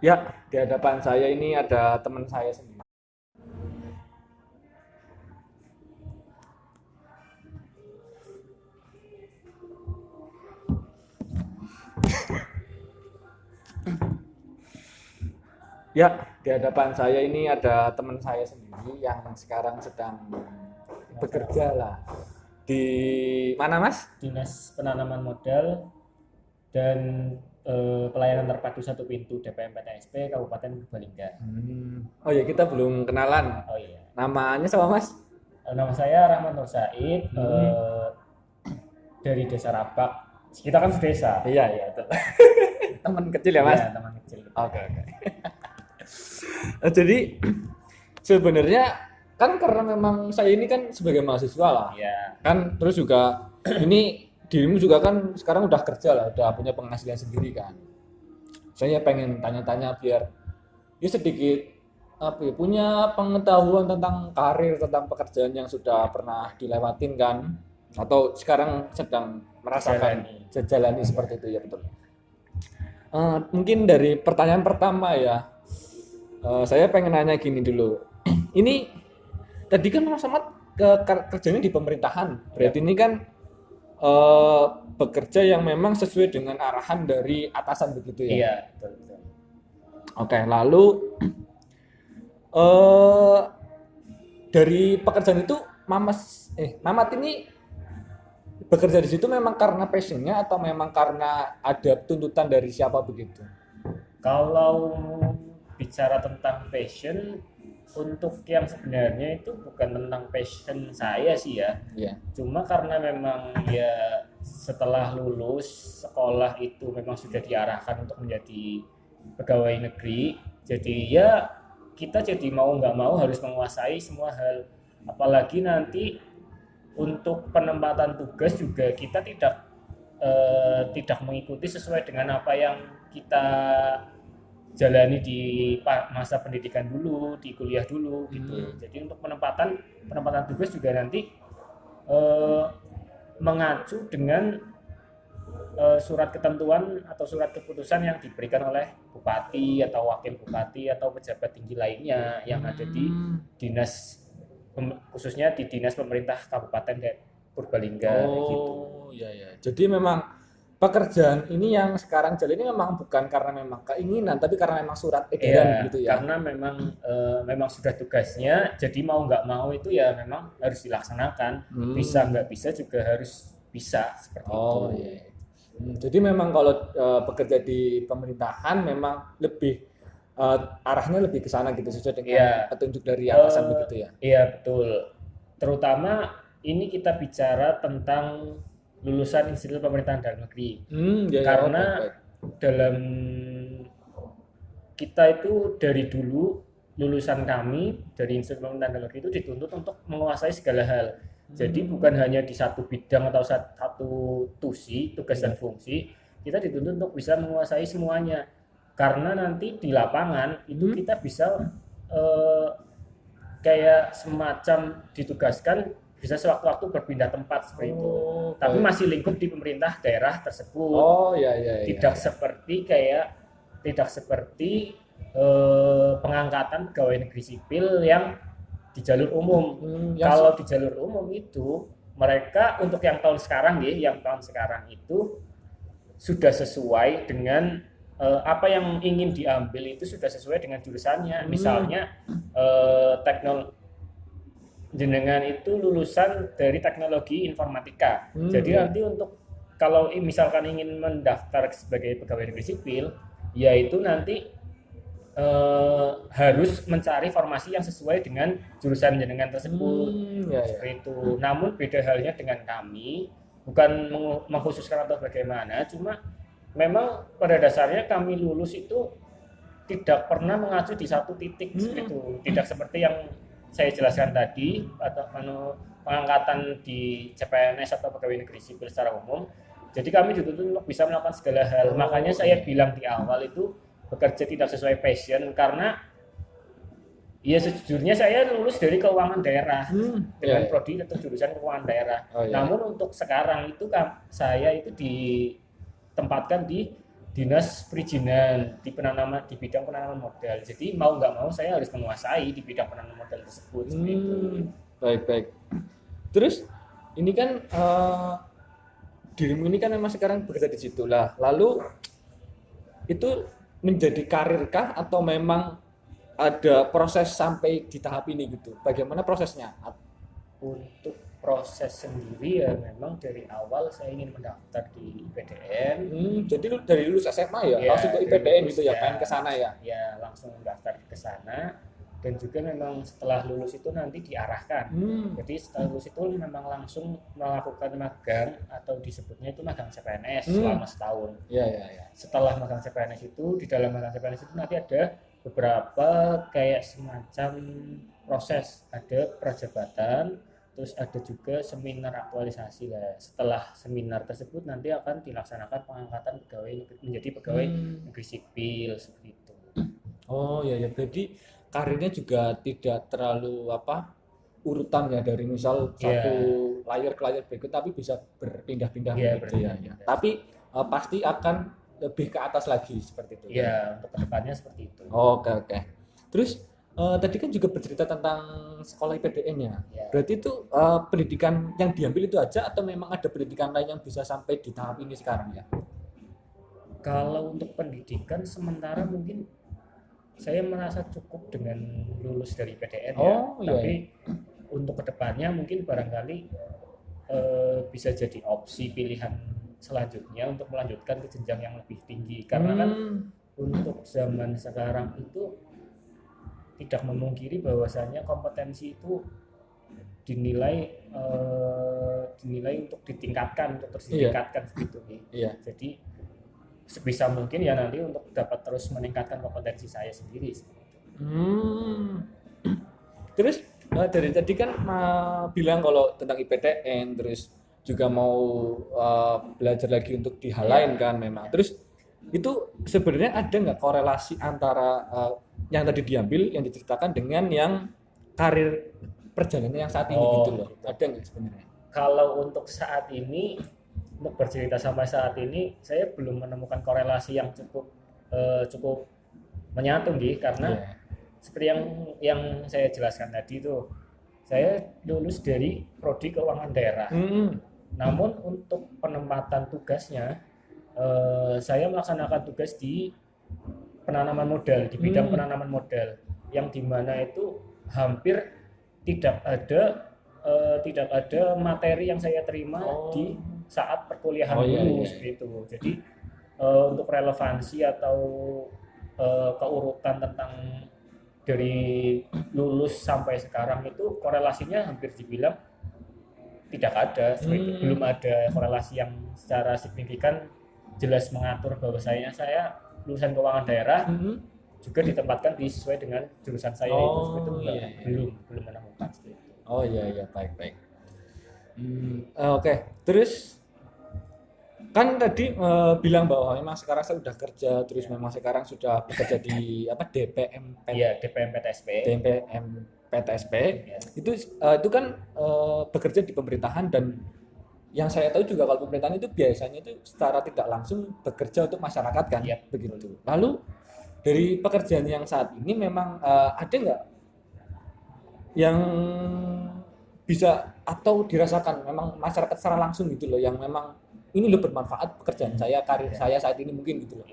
Ya, di hadapan saya ini ada teman saya sendiri. Ya, di hadapan saya ini ada teman saya sendiri yang sekarang sedang bekerja lah. Di mana, Mas? Dinas Penanaman Modal dan Pelayanan Terpadu Satu Pintu DPM PTSP Kabupaten Purbalingga. Oh ya, kita belum kenalan. Oh iya, Namanya sama Mas? nama saya Rahman Nur Said, Hmm, dari Desa Rabak. Kita kan sedesa. iya, iya, betul. Teman kecil ya, Iya, Mas? teman kecil kita. Oke, oke. Jadi sebenarnya kan karena memang saya ini kan sebagai mahasiswa lah. Iya, Kan terus juga ini dirimu juga kan sekarang udah kerja lah, udah punya penghasilan sendiri kan. Saya pengen tanya-tanya biar ya sedikit apa ya, punya pengetahuan tentang karir, tentang pekerjaan yang sudah pernah dilewatin kan, atau sekarang sedang merasakan jalani. sejalani seperti itu ya betul. Mungkin dari pertanyaan pertama ya, saya pengen nanya gini dulu. Ini tadi kan Mas Samad kerjanya di pemerintahan, Iya, berarti ini kan eh, bekerja yang memang sesuai dengan arahan dari atasan begitu ya. iya, betul, betul. Oke, lalu eh dari pekerjaan itu Mamat ini bekerja di situ memang karena passionnya atau memang karena ada tuntutan dari siapa begitu? Kalau bicara tentang passion, untuk yang sebenarnya itu bukan tentang passion saya sih ya. Iya. Cuma karena memang ya setelah lulus sekolah itu memang sudah diarahkan untuk menjadi pegawai negeri. Jadi ya kita jadi mau nggak mau harus menguasai semua hal. Apalagi nanti untuk penempatan tugas juga kita tidak mengikuti sesuai dengan apa yang kita jalani di masa pendidikan dulu, di kuliah dulu gitu. Hmm. Jadi untuk penempatan penempatan tugas juga nanti eh, mengacu dengan surat ketentuan atau surat keputusan yang diberikan oleh bupati atau wakil bupati atau pejabat tinggi lainnya yang ada di dinas, khususnya di dinas pemerintah Kabupaten Purbalingga gitu. Oh, iya ya. Jadi memang pekerjaan ini yang sekarang jalan ini memang bukan karena memang keinginan, tapi karena memang surat edaran Ya, begitu ya. karena memang sudah tugasnya, jadi mau nggak mau itu ya memang harus dilaksanakan. Bisa Hmm. nggak bisa juga harus bisa seperti itu. Oh iya, iya. Jadi memang kalau bekerja di pemerintahan memang lebih arahnya lebih ke sana gitu sesuai dengan Ya, petunjuk dari atasan begitu ya. iya betul. Terutama ini kita bicara tentang lulusan Institut Pemerintahan Dalam Negeri. Ya ya, oke Karena baik. dalam kita itu dari dulu lulusan kami dari Institut Pemerintahan Dalam Negeri itu dituntut untuk menguasai segala hal. Jadi bukan hanya di satu bidang atau satu tusi, tugas dan Iya. fungsi, kita dituntut untuk bisa menguasai semuanya. Karena nanti di lapangan itu Hmm. kita bisa eh, kayak semacam ditugaskan bisa sewaktu-waktu berpindah tempat seperti itu. Oh Tapi baik. masih lingkup di pemerintah daerah tersebut. Oh ya ya ya Tidak ya. seperti kayak tidak seperti pengangkatan pegawai negeri sipil yang di jalur umum. Yang Kalau di jalur umum itu mereka untuk yang tahun sekarang ya, yang tahun sekarang itu sudah sesuai dengan apa yang ingin diambil itu sudah sesuai dengan jurusannya. Misalnya teknologi jenengan itu lulusan dari teknologi informatika. Jadi ya. nanti untuk kalau misalkan ingin mendaftar sebagai pegawai negeri sipil, yaitu nanti harus mencari formasi yang sesuai dengan jurusan jenengan tersebut. Ya ya. Seperti itu. Namun beda halnya dengan kami, bukan mengkhususkan atau bagaimana, cuma memang pada dasarnya kami lulus itu tidak pernah mengacu di satu titik seperti itu. Tidak seperti yang saya jelaskan tadi atau pengangkatan di CPNS atau pegawai negeri sipil secara umum. Jadi kami dituntut untuk bisa melakukan segala hal. Makanya Oh saya iya. bilang di awal itu bekerja tidak sesuai passion karena ya sejujurnya saya lulus dari keuangan daerah Ya dengan ya. prodi atau jurusan keuangan daerah. Oh iya. Namun untuk sekarang itu kan saya itu ditempatkan di dinas perizinan di bidang penanaman modal. Jadi mau nggak mau saya harus menguasai di bidang penanaman modal tersebut. Seperti itu. Baik. Terus ini kan dirimu ini kan memang sekarang bekerja di situ lah. Lalu itu menjadi karirkah atau memang ada proses sampai di tahap ini gitu? Bagaimana prosesnya? Untuk proses sendiri ya memang dari awal saya ingin mendaftar di IPDN. Jadi lu dari lulus SMA ya, Ya, langsung ke dari IPDN lulus gitu ya, pengen ke sana ya? Ya langsung mendaftar ke sana. Dan juga memang setelah lulus itu nanti diarahkan. Jadi setelah lulus itu memang langsung melakukan magang atau disebutnya itu magang CPNS selama setahun. Iya. Setelah magang CPNS itu, di dalam magang CPNS itu nanti ada beberapa kayak semacam proses, ada prajabatan, terus ada juga seminar aktualisasi lah. Setelah seminar tersebut nanti akan dilaksanakan pengangkatan pegawai menjadi pegawai negeri sipil seperti itu. Oh iya, berarti karirnya juga tidak terlalu urutan ya, dari misal satu layar ke layar berikut, tapi bisa berpindah-pindah gitu ya. Tapi pasti akan lebih ke atas lagi seperti itu. Iya, untuk kedepannya seperti itu. Oke. Terus tadi kan juga bercerita tentang sekolah IPDN ya. Berarti itu pendidikan yang diambil itu aja atau memang ada pendidikan lain yang bisa sampai di tahap ini sekarang ya? Kalau untuk pendidikan sementara mungkin saya merasa cukup dengan lulus dari PTN ya. Tapi untuk kedepannya mungkin barangkali bisa jadi opsi pilihan selanjutnya untuk melanjutkan ke jenjang yang lebih tinggi. Karena kan untuk zaman sekarang itu tidak memungkiri bahwasanya kompetensi itu dinilai untuk ditingkatkan, untuk terus ditingkatkan begitu nih. Jadi sebisa mungkin ya nanti untuk dapat terus meningkatkan kompetensi saya sendiri. Terus dari tadi kan bilang kalau tentang IPDN, terus juga mau belajar lagi untuk di hal lain kan memang. Terus itu sebenarnya ada nggak korelasi antara yang tadi diambil, yang diceritakan dengan yang karir perjalanan yang saat ini gitu loh? Ada nggak sebenarnya? Kalau untuk saat ini, untuk bercerita sampai saat ini, saya belum menemukan korelasi yang cukup menyatu nih, karena seperti yang saya jelaskan tadi itu, saya lulus dari prodi keuangan daerah. Namun untuk penempatan tugasnya, saya melaksanakan tugas di penanaman modal, di bidang penanaman modal, yang dimana itu hampir tidak ada materi yang saya terima di saat perkuliahan dulu seperti itu. Jadi untuk relevansi atau keurutan tentang dari lulus sampai sekarang itu korelasinya hampir dibilang tidak ada. Belum ada korelasi yang secara signifikan jelas mengatur bahwasanya saya lulusan keuangan daerah juga ditempatkan sesuai dengan jurusan saya itu seperti itu. Belum menemukan seperti itu. Baik. Oke. Terus kan tadi bilang bahwa memang sekarang saya sudah kerja, terus memang sekarang sudah bekerja di DPM PTSP. Itu kan bekerja di pemerintahan, dan yang saya tahu juga kalau pemerintahan itu biasanya itu secara tidak langsung bekerja untuk masyarakat kan, begitu. Lalu dari pekerjaan yang saat ini memang ada nggak yang bisa atau dirasakan memang masyarakat secara langsung gitu loh, yang memang ini loh bermanfaat pekerjaan saya, karir saya saat ini mungkin gitu loh.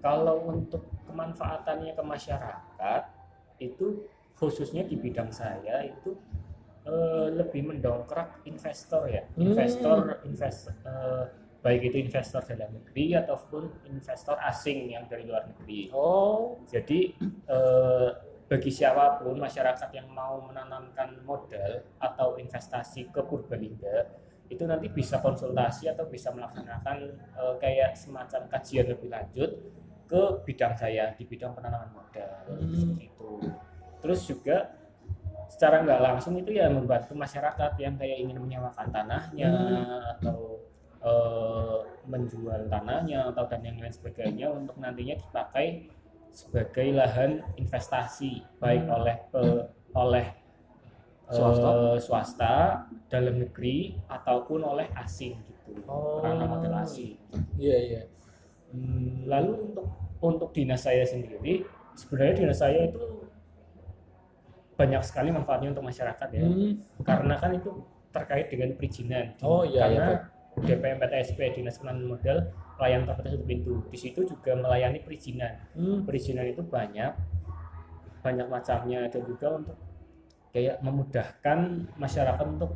Kalau untuk kemanfaatannya ke masyarakat itu khususnya di bidang saya itu lebih mendongkrak investor ya, investor baik itu investor dalam negeri ataupun investor asing yang dari luar negeri. Jadi bagi siapapun masyarakat yang mau menanamkan modal atau investasi ke Purbalingga, itu nanti bisa konsultasi atau bisa melaksanakan kayak semacam kajian lebih lanjut ke bidang saya di bidang penanaman modal seperti itu. Terus juga secara nggak langsung itu ya membantu masyarakat yang kayak ingin menyewakan tanahnya atau menjual tanahnya atau dan yang lain sebagainya untuk nantinya dipakai sebagai lahan investasi baik oleh swasta dalam negeri ataupun oleh asing gitu, penanam modal asing. Lalu untuk dinas saya sendiri, sebenarnya dinas saya itu banyak sekali manfaatnya untuk masyarakat ya. Karena kan itu terkait dengan perizinan. Oh iya, Karena iya. DPM PTSP, Dinas Penanaman Modal, pelayanan terbatas satu pintu. Di situ juga melayani perizinan. Perizinan itu banyak macamnya, dan juga untuk kayak memudahkan masyarakat untuk,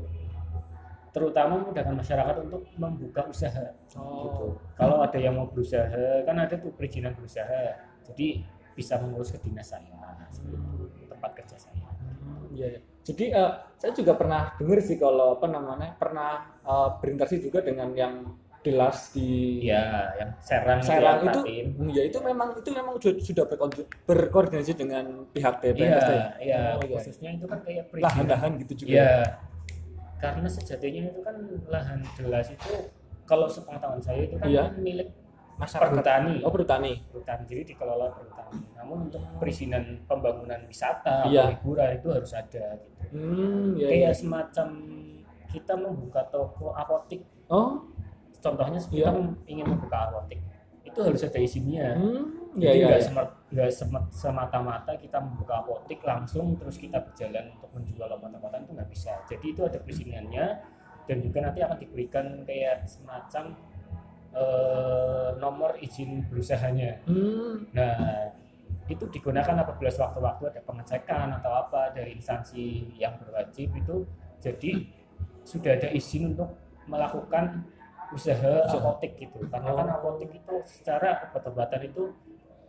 terutama memudahkan masyarakat untuk membuka usaha. Gitu. Kalau ada yang mau berusaha, kan ada tuh perizinan berusaha. Jadi bisa mengurus ke dinas saya, seperti itu, tempat kerja saya. Iya, iya. Jadi saya juga pernah dengar sih kalau apa namanya pernah berinteraksi juga dengan yang kelas di Ya, yang Serang, Serang ya, itu, Pratin. ya itu memang sudah berkoordinasi dengan pihak Iya, TPST ya. iya, Oh iya. khususnya itu kan kayak perizinan. Lahan-lahan gitu juga. Iya, karena sejatinya itu kan lahan jelas itu, kalau sepengetahuan saya itu kan Iya. milik Masyarakat. perhutani. Oh, perhutani. Perhutani, jadi dikelola perhutani. Namun untuk perizinan pembangunan wisata Iya. atau hiburan itu harus ada gitu. Iya, Kayak iya. semacam kita membuka toko apotik. Oh, Contohnya iya. kita ingin membuka apotik, itu harus ada izinnya. Iya, Jadi iya. nggak semata-mata kita membuka apotik langsung terus kita berjalan untuk menjual obat-obatan, itu nggak bisa. Jadi itu ada perizinannya, dan juga nanti akan diberikan kayak semacam nomor izin berusahanya. Nah, itu digunakan apabila sewaktu-waktu ada pengecekan atau apa dari instansi yang berwajib itu, jadi sudah ada izin untuk melakukan usaha apotek gitu. Karena kan apotek itu secara obat-obatan itu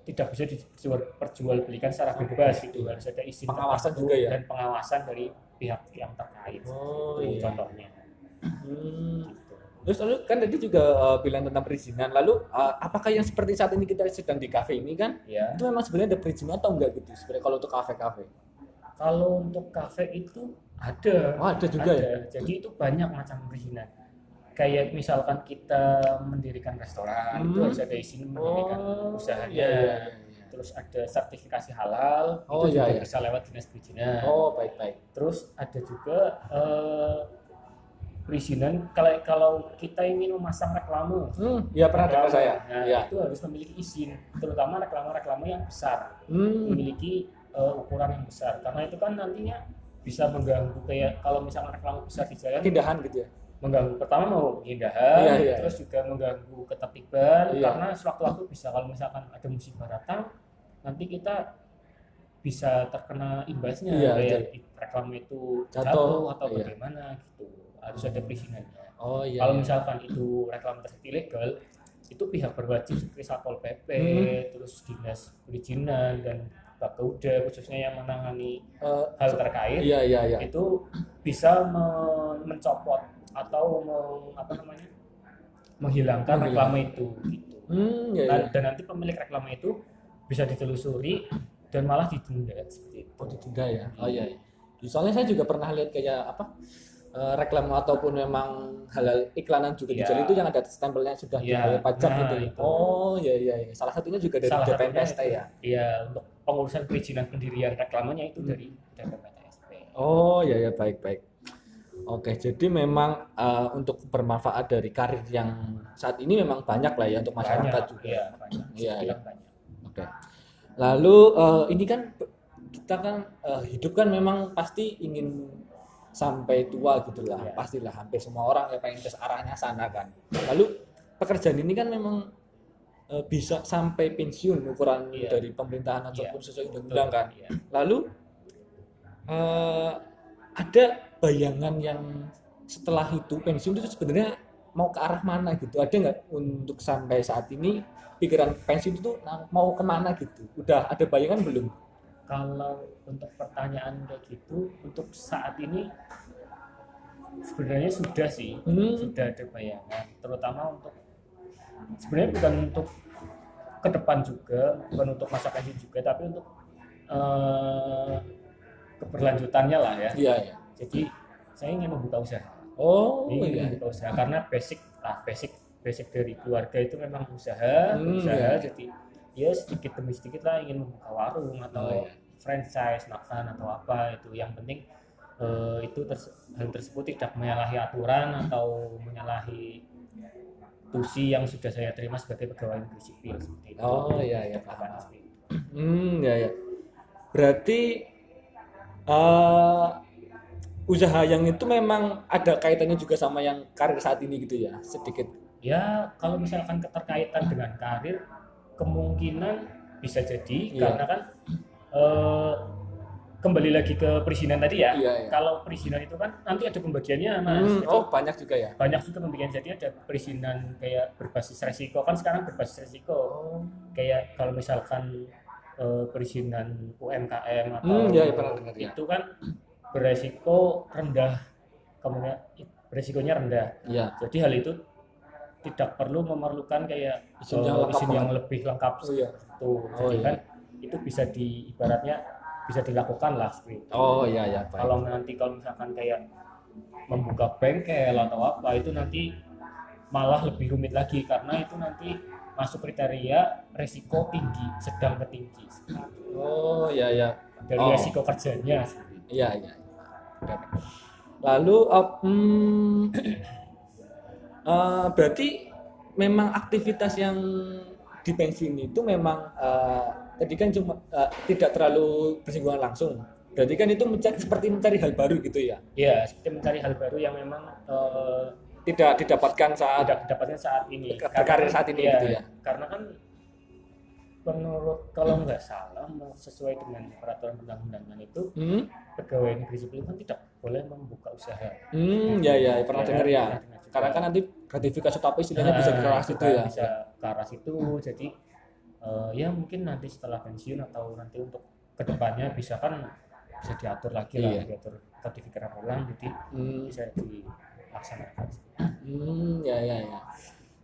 tidak bisa diperjualbelikan secara bebas gitu, harus ada izin Pengawasan tertentu juga ya? dan pengawasan dari pihak yang terkait. Oh, Itu iya. contohnya. Terus lalu kan tadi juga bilang tentang perizinan. Lalu apakah yang seperti saat ini kita sedang di kafe ini kan? Ya. Itu memang sebenarnya ada perizinan atau enggak gitu? Sebenarnya kalau untuk kafe-kafe. Kalau untuk kafe itu ada. Oh, ada juga ya? Jadi itu banyak macam perizinan. Kayak misalkan kita mendirikan restoran, itu harus ada izin mendirikan usahanya. Iya. Terus ada sertifikasi halal, Oh, itu juga iya. bisa lewat dinas perizinan. Oh, baik-baik. Terus ada juga perizinan kalau kita ingin memasang reklame. Ya pernah dengar saya. Nah, Ya. itu harus memiliki izin, terutama reklame-reklame yang besar, memiliki ukuran yang besar, karena itu kan nantinya bisa mengganggu, kayak kalau misalnya reklame besar di jalan, Tindahan gitu ya. mengganggu, pertama mau indahan, Iya. terus juga mengganggu ketertiban. Iya. Karena sewaktu-waktu bisa, kalau misalkan ada musibah datang, nanti kita bisa terkena imbasnya, Iya, kayak reklame itu jatuh atau bagaimana gitu, harus ada perizinannya. Oh iya. Kalau misalkan itu reklame tersebut ilegal, itu pihak berwajib seperti Satpol PP, terus dinas perizinan dan Bapeuda khususnya yang menangani hal terkait, Iya. itu bisa mencopot atau menghilangkan reklame itu gitu. Dan nanti pemilik reklame itu bisa ditelusuri dan malah ditunda seperti itu. Oh, ditunda ya. Oh iya. Soalnya saya juga pernah lihat kayak apa reklame ataupun memang halal iklanan juga di jalan itu yang ada stempelnya sudah dibayar pajak gitu. Itu. Oh iya. Salah satunya juga dari DPM PST ya. Iya, untuk pengurusan perizinan pendirian reklamenya itu dari DPM PST. Oh iya baik. Oke, jadi memang untuk bermanfaat dari karir yang saat ini memang banyak lah ya untuk masyarakat juga. Iya, banyak. Iya. Banyak. Oke. Lalu ini kan kita kan hidup kan memang pasti ingin sampai tua gitulah, pastilah hampir semua orang ya pengen ke arahnya sana kan. Lalu pekerjaan ini kan memang bisa sampai pensiun ukuran dari pemerintahan ataupun sesuai undang-undang kan. Lalu ada bayangan yang setelah itu pensiun itu sebenarnya mau ke arah mana gitu? Ada nggak untuk sampai saat ini pikiran pensiun itu mau kemana gitu? Udah ada bayangan belum? Kalau untuk pertanyaan kayak gitu, untuk saat ini sebenarnya sudah sih, sudah ada bayangan, terutama untuk sebenarnya bukan untuk ke depan juga, bukan untuk masa pensiun juga, tapi untuk keberlanjutannya lah ya. Iya. Jadi saya ingin membuka usaha. Membuka usaha karena basic dari keluarga itu memang usaha. Jadi ya sedikit demi sedikit lah ingin membuka warung atau franchise makan atau apa itu. Yang penting itu hal tersebut tidak menyalahi aturan atau menyalahi tusi yang sudah saya terima sebagai pegawai negeri sipil seperti itu. Oh iya ya, Untuk paham. seperti itu. Ya ya. Berarti eh, usaha yang itu memang ada kaitannya juga sama yang karir saat ini gitu ya, sedikit. Ya kalau misalkan keterkaitan dengan karir kemungkinan bisa jadi Iya. karena kan eh, kembali lagi ke perizinan tadi ya. Iya, iya. Kalau perizinan itu kan nanti ada pembagiannya mas. Jadi Oh banyak juga ya. banyak juga pembagian, jadi ada perizinan kayak berbasis resiko, kan sekarang berbasis resiko. Kayak kalau misalkan perizinan UMKM atau Iya, iya, pernah dengar ya. itu kan beresiko rendah, kemudian beresikonya rendah. Iya. Jadi hal itu tidak perlu memerlukan kayak Izin yang lengkap izin yang banget. lebih lengkap Oh iya. tuh. Oh, Jadi iya. kan itu bisa ibaratnya bisa dilakukan lah seperti itu. Oh iya ya, baik. Kalau nanti kalau misalkan kayak membuka bengkel atau apa itu nanti malah lebih rumit lagi karena itu nanti masuk kriteria resiko tinggi, sedang ke tinggi seperti itu. Oh iya ya. Dari Oh. resiko kerjanya seperti itu. Iya iya. Oke. Lalu berarti memang aktivitas yang di pensi ini itu memang tadi kan cuma tidak terlalu bersinggungan langsung. Berarti kan itu seperti mencari hal baru gitu ya. Ya, seperti mencari hal baru yang memang Tidak didapatkan saat tidak didapatkan saat ini. berkarir saat ini Iya, gitu ya. Karena kan menurut kalau nggak salah sesuai dengan peraturan perundang-undangan itu pegawai negeri sipil kan tidak boleh membuka usaha. Ya ya, pernah Ya, dengar ya. pernah dengar juga. Karena kan nanti gratifikasi atau apa istilahnya bisa ke arah situ ya. Bisa ke arah situ. Jadi ya mungkin nanti setelah pensiun atau nanti untuk kedepannya bisa diatur lagi lah, Iya. diatur sertifikat ulang, jadi bisa dilaksanakan. Ya ya ya.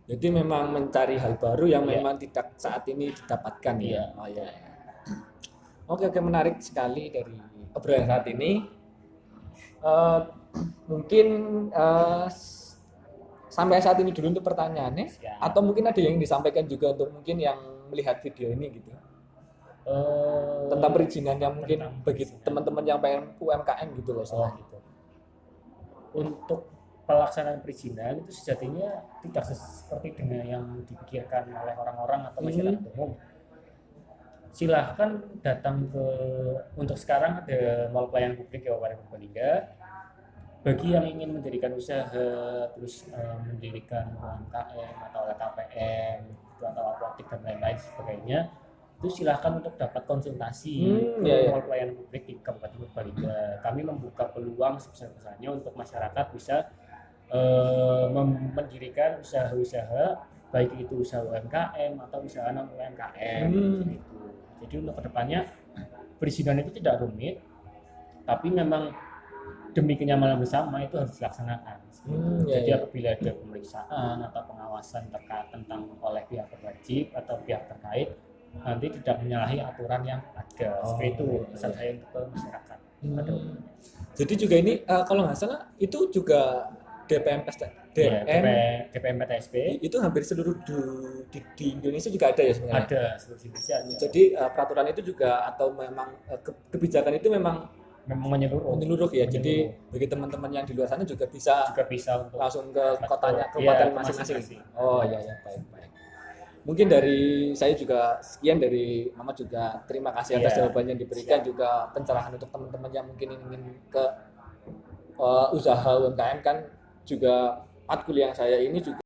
Jadi memang mencari hal baru yang Iya. memang tidak saat ini didapatkan ya. Iya. Oh ya. Ya. Oke menarik sekali dari obrolan saat ini. Mungkin sampai saat ini dulu untuk pertanyaannya, Siap. atau mungkin ada yang disampaikan juga untuk mungkin yang melihat video ini gitu tentang perizinan yang mungkin Tentang bagi perizinan. teman-teman yang pengen UMKM gitu loh. Oh gitu. Untuk pelaksanaan perizinan itu sejatinya tidak seperti dengan yang dipikirkan oleh orang-orang atau masyarakat umum. Silahkan datang untuk sekarang ada mall pelayanan publik Kabupaten Purbalingga. Bagi yang ingin mendirikan usaha, terus mendirikan UMKM atau KPM atau apotek dan lain-lain sebagainya, itu silahkan untuk dapat konsultasi ke iya, iya. mall pelayanan publik di Kabupaten Purbalingga. Kami membuka peluang sebesar-besarnya untuk masyarakat bisa mendirikan usaha-usaha, baik itu usaha UMKM atau usaha non UMKM. Gitu. Jadi untuk kedepannya perizinan itu tidak rumit, tapi memang demi kenyamanan bersama itu harus dilaksanakan. Iya, Jadi iya. apabila ada pemeriksaan atau pengawasan terkait tentang oleh pihak berwajib atau pihak terkait, nanti tidak menyalahi aturan yang ada. Seperti itu pesan saya untuk ke masyarakat. Jadi juga ini kalau nggak salah itu juga DPM DPM PTSP itu hampir seluruh di Indonesia juga ada ya sebenarnya. ada seluruh Indonesia. Jadi peraturan itu juga atau memang kebijakan itu memang Memang menyeluruh ya. Jadi bagi teman-teman yang di luar sana juga bisa untuk langsung ke kotanya, Iya, kabupaten ke masing-masing. Oh iya ya, baik. Mungkin dari saya juga sekian, dari Mama juga terima kasih atas Iya. jawabannya yang diberikan, juga pencerahan untuk teman-teman yang mungkin ingin ke usaha UMKM kan juga matkul yang saya ini juga